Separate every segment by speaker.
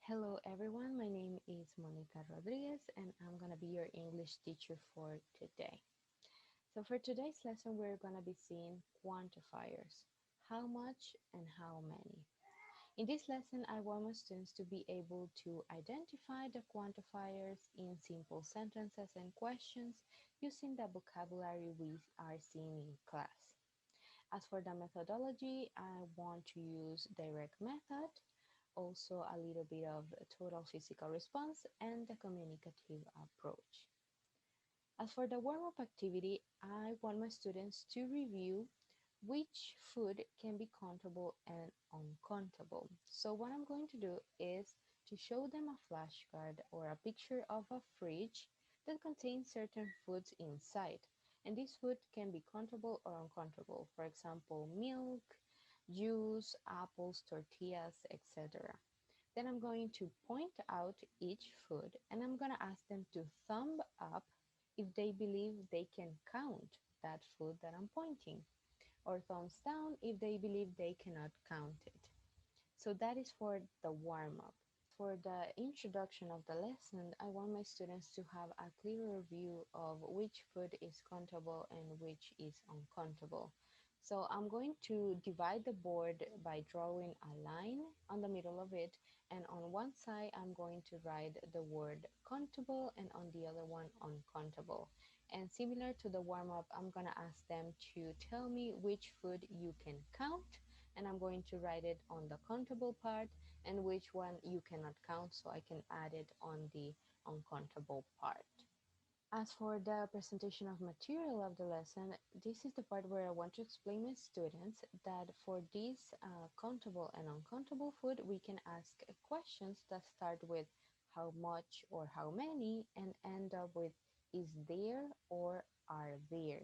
Speaker 1: Hello everyone, my name is Monica Rodriguez and I'm going to be your English teacher for today. So for today's lesson, we're going to be seeing quantifiers, how much and how many. In this lesson, I want my students to be able to identify the quantifiers in simple sentences and questions using the vocabulary we are seeing in class. As for the methodology, I want to use direct method, also a little bit of total physical response, and the communicative approach. As for the warm-up activity, I want my students to review which food can be countable and uncountable. So what I'm going to do is to show them a flashcard or a picture of a fridge that contains certain foods inside. And this food can be countable or uncountable. For example, milk, juice, apples, tortillas, etc. Then I'm going to point out each food and I'm going to ask them to thumb up if they believe they can count that food that I'm pointing, or thumbs down if they believe they cannot count it. So that is for the warm-up. For the introduction of the lesson, I want my students to have a clearer view of which food is countable and which is uncountable. So I'm going to divide the board by drawing a line on the middle of it, and on one side I'm going to write the word countable and on the other one uncountable. And similar to the warm-up, I'm going to ask them to tell me which food you can count, and I'm going to write it on the countable part, and which one you cannot count, so I can add it on the uncountable part. As for the presentation of material of the lesson, this is the part where I want to explain my students that for this countable and uncountable food, we can ask questions that start with how much or how many and end up with is there or are there.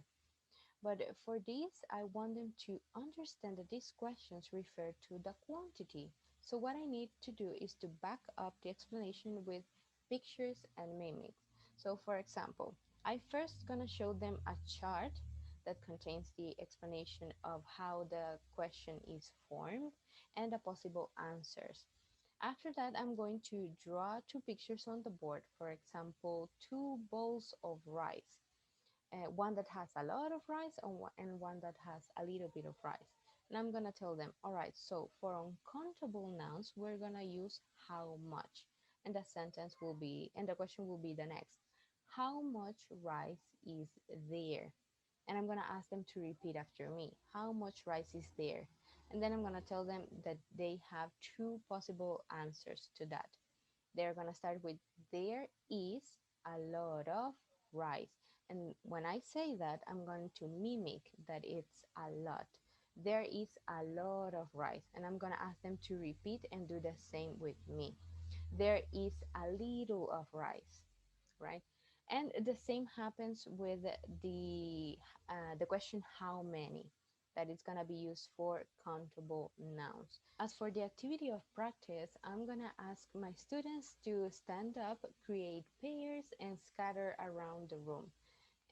Speaker 1: But for this, I want them to understand that these questions refer to the quantity. So what I need to do is to back up the explanation with pictures and mimics. So for example, I first gonna show them a chart that contains the explanation of how the question is formed and the possible answers. After that, I'm going to draw two pictures on the board. For example, two bowls of rice, one that has a lot of rice and one that has a little bit of rice. And I'm gonna tell them, all right, so for uncountable nouns, we're gonna use how much. And the sentence will be, and the question will be the next. How much rice is there? And I'm gonna ask them to repeat after me. How much rice is there? And then I'm gonna tell them that they have two possible answers to that. They're going to start with there is a lot of rice. And when I say that, I'm going to mimic that it's a lot. There is a lot of rice. And I'm going to ask them to repeat and do the same with me. There is a little of rice, right? And the same happens with the question how many, that is going to be used for countable nouns. As for the activity of practice, I'm going to ask my students to stand up, create pairs, and scatter around the room.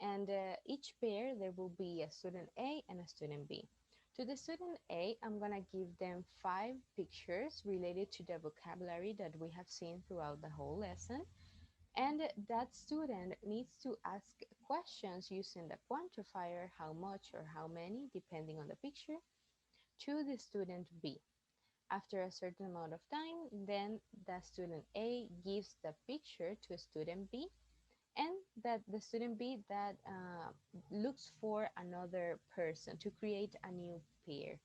Speaker 1: And each pair, there will be a student A and a student B. To the student A, I'm going to give them 5 pictures related to the vocabulary that we have seen throughout the whole lesson. And that student needs to ask questions using the quantifier, how much or how many, depending on the picture, to the student B. After a certain amount of time, then the student A gives the picture to student B, and that the student B that looks for another person to create a new pair.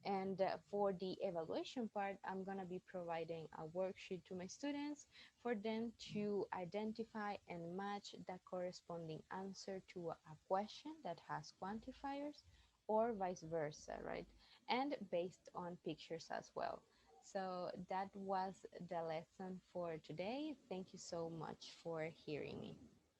Speaker 1: And for the evaluation part, I'm going to be providing a worksheet to my students for them to identify and match the corresponding answer to a question that has quantifiers or vice versa, right? And based on pictures as well. So that was the lesson for today. Thank you so much for hearing me.